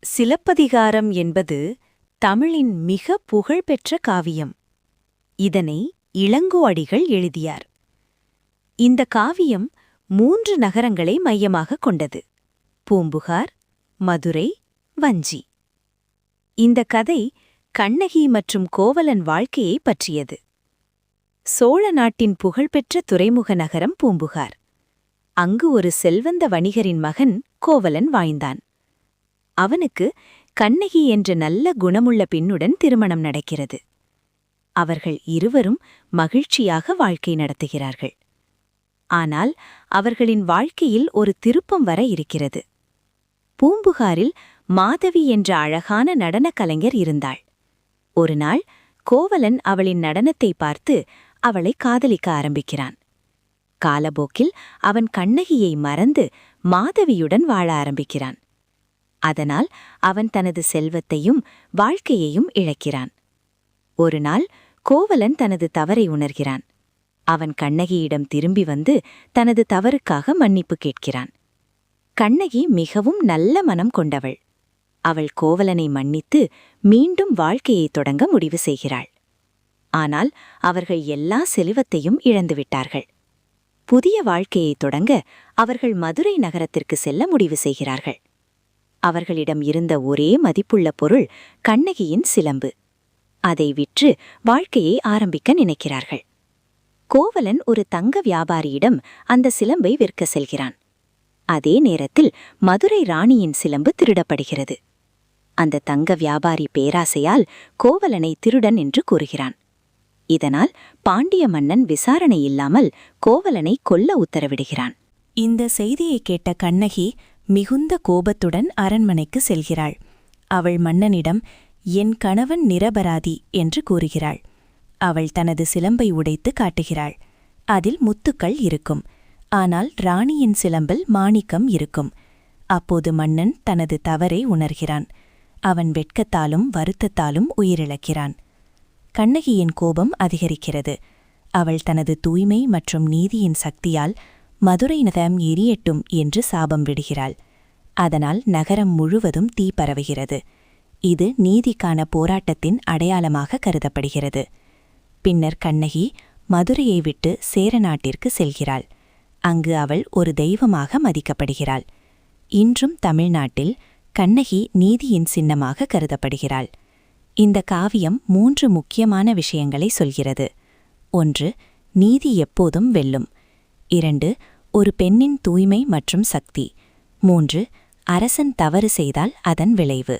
சிலப்பதிகாரம் என்பது தமிழின் மிக புகழ்பெற்ற காவியம். இதனை இளங்கோ அடிகள் எழுதியார். இந்த காவியம் 3 நகரங்களை மையமாகக் கொண்டது: பூம்புகார், மதுரை, வஞ்சி. இந்த கதை கண்ணகி மற்றும் கோவலன் வாழ்க்கையைப் பற்றியது. சோழ நாட்டின் புகழ்பெற்ற துறைமுக நகரம் பூம்புகார். அங்கு ஒரு செல்வந்த வணிகரின் மகன் கோவலன் வாழ்ந்தான். அவனுக்கு கண்ணகி என்ற நல்ல குணமுள்ள பெண்ணுடன் திருமணம் நடக்கிறது. அவர்கள் இருவரும் மகிழ்ச்சியாக வாழ்க்கை நடத்துகிறார்கள். ஆனால் அவர்களின் வாழ்க்கையில் ஒரு திருப்பம் வர இருக்கிறது. பூம்புகாரில் மாதவி என்ற அழகான நடனக் கலைஞர் இருந்தாள். ஒருநாள் கோவலன் அவளின் நடனத்தை பார்த்து அவளை காதலிக்க ஆரம்பிக்கிறான். காலப்போக்கில் அவன் கண்ணகியை மறந்து மாதவியுடன் வாழ ஆரம்பிக்கிறான். அதனால் அவன் தனது செல்வத்தையும் வாழ்க்கையையும் இழக்கிறான். ஒருநாள் கோவலன் தனது தவறை உணர்கிறான். அவன் கண்ணகியிடம் திரும்பி வந்து தனது தவறுக்காக மன்னிப்பு கேட்கிறான். கண்ணகி மிகவும் நல்ல மனம் கொண்டவள். அவள் கோவலனை மன்னித்து மீண்டும் வாழ்க்கையை தொடங்க முடிவு செய்கிறாள். ஆனால் அவர்கள் எல்லா செல்வத்தையும் இழந்துவிட்டார்கள். புதிய வாழ்க்கையை தொடங்க அவர்கள் மதுரை நகரத்திற்கு செல்ல முடிவு செய்கிறார்கள். அவர்களிடம் இருந்த ஒரே மதிப்புள்ள பொருள் கண்ணகியின் சிலம்பு. அதை விற்று வாழ்க்கையை ஆரம்பிக்க நினைக்கிறார்கள். கோவலன் ஒரு தங்க வியாபாரியிடம் அந்த சிலம்பை விற்க செல்கிறான். அதே நேரத்தில் மதுரை ராணியின் சிலம்பு திருடப்படுகிறது. அந்த தங்க வியாபாரி பேராசையால் கோவலனை திருடன் என்று கூறுகிறான். இதனால் பாண்டிய மன்னன் விசாரணை இல்லாமல் கோவலனை கொல்ல உத்தரவிடுகிறான். இந்த செய்தியை கேட்ட கண்ணகி மிகுந்த கோபத்துடன் அரண்மனைக்கு செல்கிறாள். அவள் மன்னனிடம் என் கணவன் நிரபராதி என்று கூறுகிறாள். அவள் தனது சிலம்பை உடைத்து காட்டுகிறாள். அதில் முத்துக்கள் இருக்கும். ஆனால் ராணியின் சிலம்பில் மாணிக்கம் இருக்கும். அப்போது மன்னன் தனது தவறை உணர்கிறான். அவன் வெட்கத்தாலும் வருத்தத்தாலும் உயிரிழக்கிறான். கண்ணகியின் கோபம் அதிகரிக்கிறது. அவள் தனது தூய்மை மற்றும் நீதியின் சக்தியால் மதுரை நகரம் எரியட்டும் என்று சாபம் விடுகிறாள். அதனால் நகரம் முழுவதும் தீ பரவுகிறது. இது நீதிக்கான போராட்டத்தின் அடையாளமாக கருதப்படுகிறது. பின்னர் கண்ணகி மதுரையை விட்டு சேர நாட்டிற்கு செல்கிறாள். அங்கு அவள் ஒரு தெய்வமாக மதிக்கப்படுகிறாள். இன்றும் தமிழ்நாட்டில் கண்ணகி நீதியின் சின்னமாக கருதப்படுகிறாள். இந்த காவியம் 3 முக்கியமான விஷயங்களை சொல்கிறது. 1. நீதி எப்போதும் வெல்லும். 2. ஒரு பெண்ணின் தூய்மை மற்றும் சக்தி. 3. அரசன் தவறு செய்தால் அதன் விளைவு.